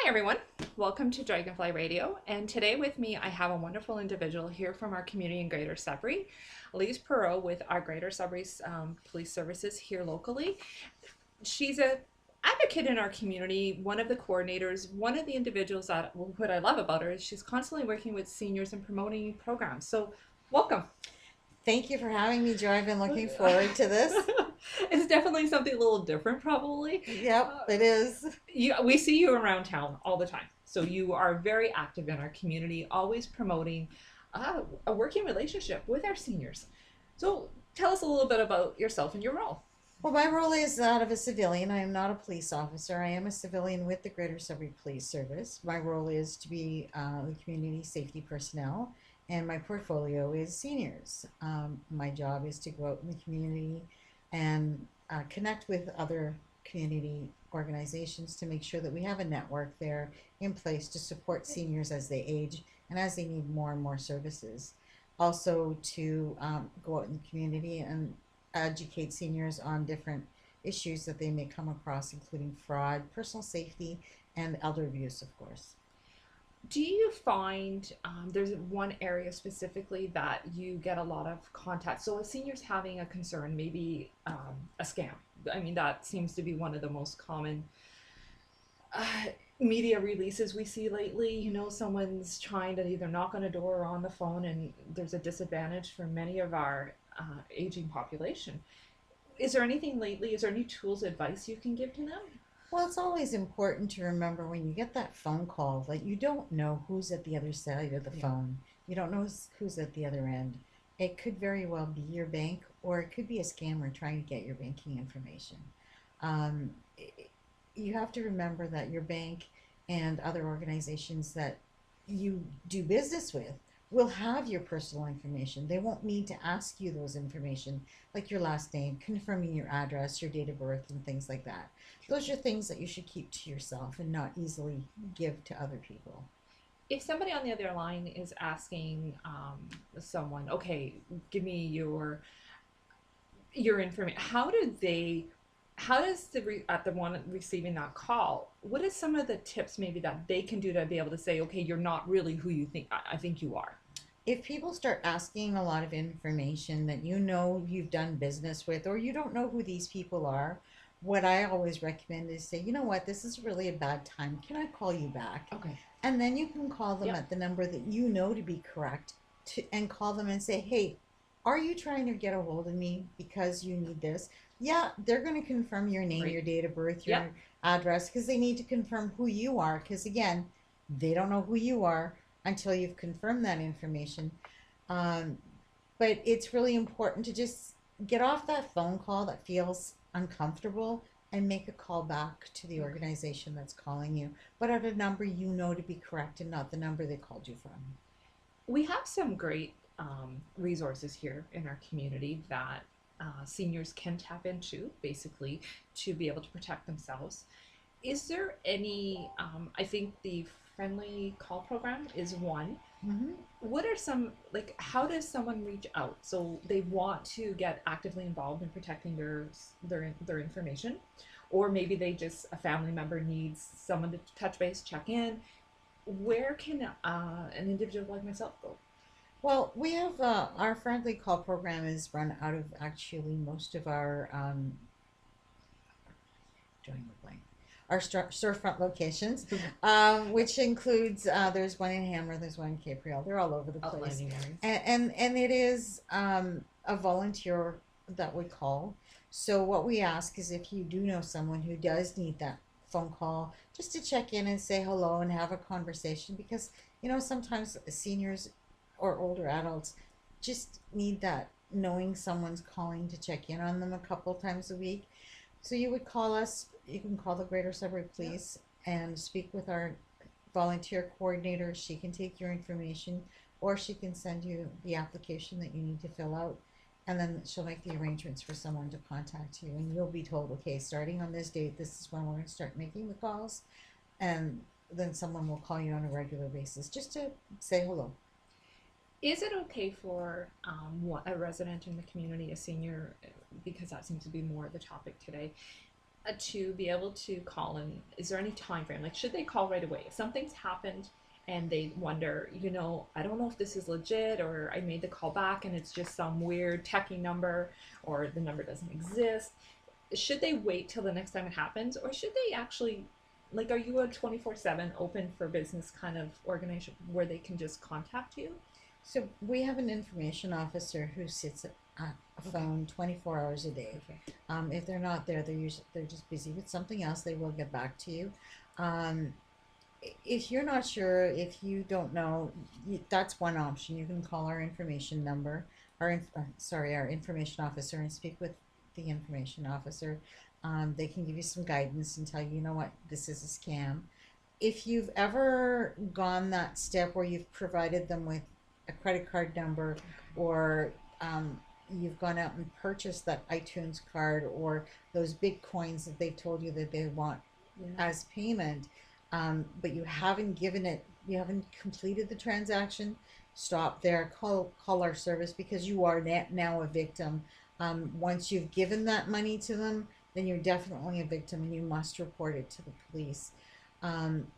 Hi everyone, welcome to Dragonfly Radio, and today with me I have a wonderful individual here from our community in Greater Sudbury, Lise Perreault with our Greater Sudbury Police Services here locally. She's a advocate in our community, one of the coordinators, one of the individuals that what I love about her is she's constantly working with seniors and promoting programs. So welcome. Thank you for having me, Joy. I've been looking forward to this. It's definitely something a little different probably. Yep, it is. We see you around town all the time. So you are very active in our community, always promoting a working relationship with our seniors. So tell us a little bit about yourself and your role. Well, my role is that of a civilian. I am not a police officer. I am a civilian with the Greater Sudbury Police Service. My role is to be the community safety personnel, and my portfolio is seniors. My job is to go out in the community and connect with other community organizations to make sure that we have a network there in place to support seniors as they age and as they need more and more services. Also, to go out in the community and educate seniors on different issues that they may come across, including fraud, personal safety, and elder abuse, of course. Do you find there's one area specifically that you get a lot of contact? So a senior's having a concern, maybe a scam. I mean, that seems to be one of the most common uh, media releases we see lately. You know, someone's trying to either knock on a door or on the phone, and there's a disadvantage for many of our aging population. Is there anything lately? Is there any tools, advice you can give to them? Well, it's always important to remember when you get that phone call that you don't know who's at the other side of the Yeah. phone. You don't know who's at the other end. It could very well be your bank, or it could be a scammer trying to get your banking information. Um, you have to remember that your bank and other organizations that you do business with will have your personal information. They won't need to ask you those information, like your last name, confirming your address, your date of birth, and things like that. Those are things that you should keep to yourself and not easily give to other people. If somebody on the other line is asking someone, okay, give me your information, how does the one receiving that call, what is some of the tips maybe that they can do to be able to say, okay, you're not really who you think I think you are? If people start asking a lot of information that you know you've done business with, or you don't know who these people are, what I always recommend is say, you know what, this is really a bad time. Can I call you back? Okay. And then you can call them Yep. at the number that you know to be correct and call them and say, hey, are you trying to get a hold of me because you need this? Yeah, they're going to confirm your name, Right. your date of birth, your Yep. address, because they need to confirm who you are. Because again, they don't know who you are until you've confirmed that information. Um, but it's really important to just get off that phone call that feels uncomfortable and make a call back to the Okay. organization that's calling you, but at a number you know to be correct and not the number they called you from. We have some great resources here in our community that seniors can tap into basically to be able to protect themselves. Is there any, I think the friendly call program is one. Mm-hmm. What are some, like, how does someone reach out? So they want to get actively involved in protecting their information, or maybe they just, a family member needs someone to touch base, check in. Where can an individual like myself go? Well, we have our friendly call program is run out of actually most of our drawing the blank. Our storefront locations, which includes there's one in Hammer, there's one in Perreault. They're all over the place, Outlining areas. and it is a volunteer that would call. So what we ask is if you do know someone who does need that phone call, just to check in and say hello and have a conversation, because sometimes seniors or older adults just need that knowing someone's calling to check in on them a couple times a week. So you would call us, you can call the Greater Sudbury Yeah. Police and speak with our volunteer coordinator. She can take your information, or she can send you the application that you need to fill out, and then she'll make the arrangements for someone to contact you, and you'll be told, okay, starting on this date, this is when we're going to start making the calls, and then someone will call you on a regular basis just to say hello. Is it okay for a resident in the community, a senior, because that seems to be more the topic today? to be able to call, and is there any time frame? Like, should they call right away if something's happened and they wonder, I don't know if this is legit, or I made the call back and it's just some weird techie number, or the number doesn't exist? Should they wait till the next time it happens, or should they actually, like, are you a 24/7 open for business kind of organization where they can just contact you? So we have an information officer who sits at a phone 24 hours a day. Perfect. If they're not there, they're just busy with something else. They will get back to you. Um, if you're not sure, if you don't know, that's one option. You can call our information number, our information officer, and speak with the information officer. They can give you some guidance and tell you, you know what, this is a scam. If you've ever gone that step where you've provided them with a credit card number, or you've gone out and purchased that iTunes card or those big coins that they told you that they want Yeah. as payment, but you haven't completed the transaction, stop there, call our service, because you are now a victim. Once you've given that money to them, then you're definitely a victim and you must report it to the police.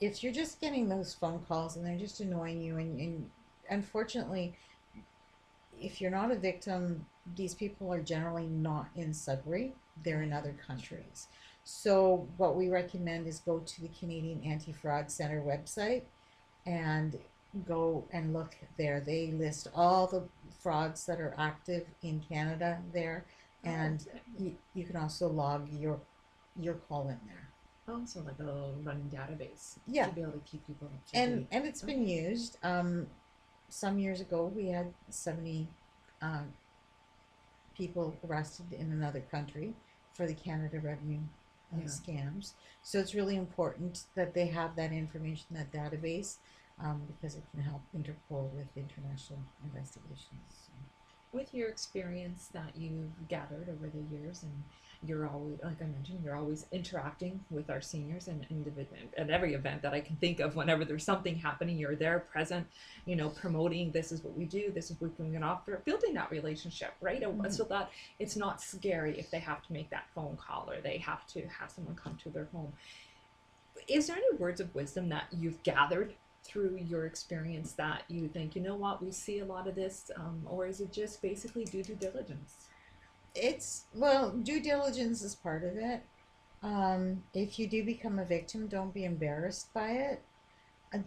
If you're just getting those phone calls and they're just annoying you, and unfortunately, if you're not a victim, these people are generally not in Sudbury, they're in other countries. So what we recommend is go to the Canadian Anti-Fraud Center website and go and look there. They list all the frauds that are active in Canada there, and you can also log your call in there. Oh, so like a little running database. Yeah. To be able to keep people up to And date. and it's been used. Some years ago, we had 70 people arrested in another country for the Canada Revenue Yeah. scams. So it's really important that they have that information, that database, because it can help Interpol with international investigations. So. With your experience that you've gathered over the years, and you're always, like I mentioned, you're always interacting with our seniors, and at every event that I can think of, whenever there's something happening, you're there present, promoting, this is what we do, this is what we can offer, building that relationship, right? Mhm. So that it's not scary if they have to make that phone call or they have to have someone come to their home. Is there any words of wisdom that you've gathered through your experience that you think, what, we see a lot of this, or is it just basically due diligence? Well, due diligence is part of it. If you do become a victim, don't be embarrassed by it.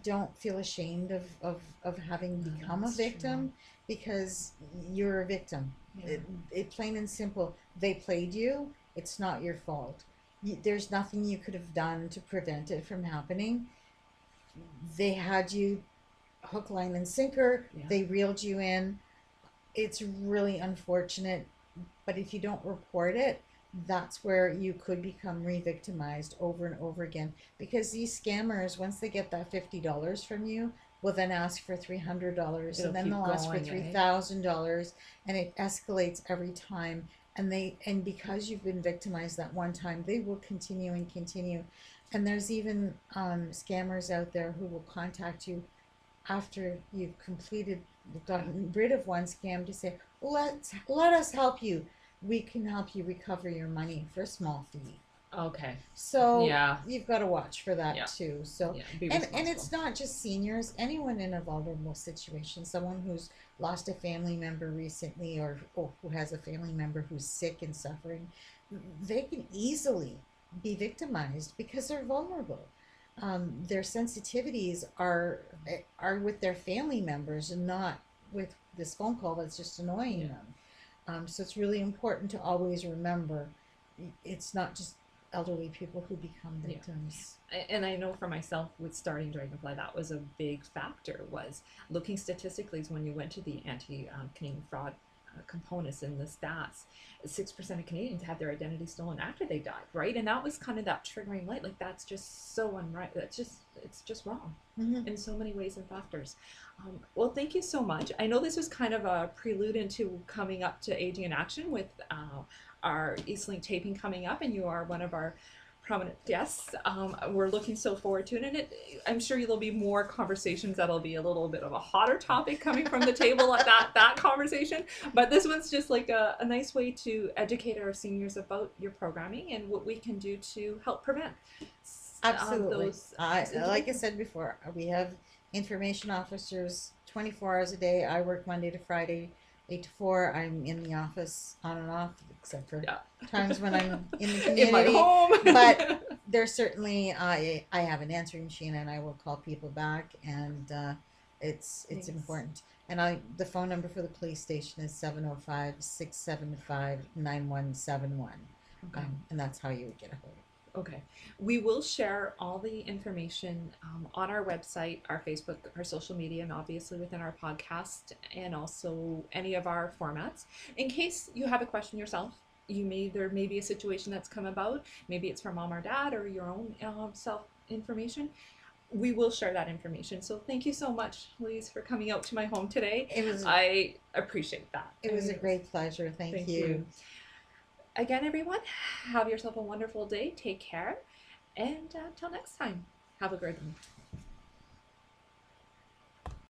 Don't feel ashamed of having become a That's victim, true. because you're a victim. Yeah. It plain and simple. They played you. It's not your fault. There's nothing you could have done to prevent it from happening. They had you hook, line, and sinker. Yeah. They reeled you in. It's really unfortunate, but if you don't report it, that's where you could become re-victimized over and over again, because these scammers, once they get that $50 from you, will then ask for $300, It'll and then keep they'll ask for going, eh? $3,000, and it escalates every time. And because you've been victimized that one time, they will continue and continue. And there's even scammers out there who will contact you after you've gotten rid of one scam, to say, let us help you. We can help you recover your money for a small fee. Okay. So Yeah. you've got to watch for that Yeah. too. So Yeah. Be and responsible. it's not just seniors, anyone in a vulnerable situation, someone who's lost a family member recently, or who has a family member who's sick and suffering, they can easily be victimized because they're vulnerable. Their sensitivities are with their family members and not with this phone call that's just annoying Yeah. them. So it's really important to always remember, it's not just elderly people who become Yeah. victims. And I know for myself, with starting Dragonfly, that was a big factor, was looking statistically, is when you went to the anti-Canadian fraud components in the stats, 6% of Canadians had their identity stolen after they died, right? And that was kind of that triggering light, like, that's just so unright. It's just wrong Mm-hmm. in so many ways and factors. Well, thank you so much. I know this was kind of a prelude into coming up to Aging in Action with our Eastlink taping coming up, and you are one of our prominent guests. We're looking so forward to it, and I'm sure there'll be more conversations that'll be a little bit of a hotter topic coming from the table at that conversation. But this one's just like a nice way to educate our seniors about your programming and what we can do to help prevent Absolutely. those. Like I said before, we have information officers 24 hours a day. I work Monday to Friday, 8 to 4. I'm in the office on and off, except for times when I'm in the community. In my home. But there's certainly, I have an answering machine, and I will call people back, and it's important. And the phone number for the police station is 705-675-9171. Okay. And that's how you would get a hold of it. Okay. We will share all the information on our website, our Facebook, our social media, and obviously within our podcast, and also any of our formats. In case you have a question yourself, there may be a situation that's come about. Maybe it's from mom or dad or your own self information. We will share that information. So thank you so much, Lise, for coming out to my home today. I appreciate that. It was a great pleasure. Thank you. Again, everyone, have yourself a wonderful day. Take care. And until next time, have a great one.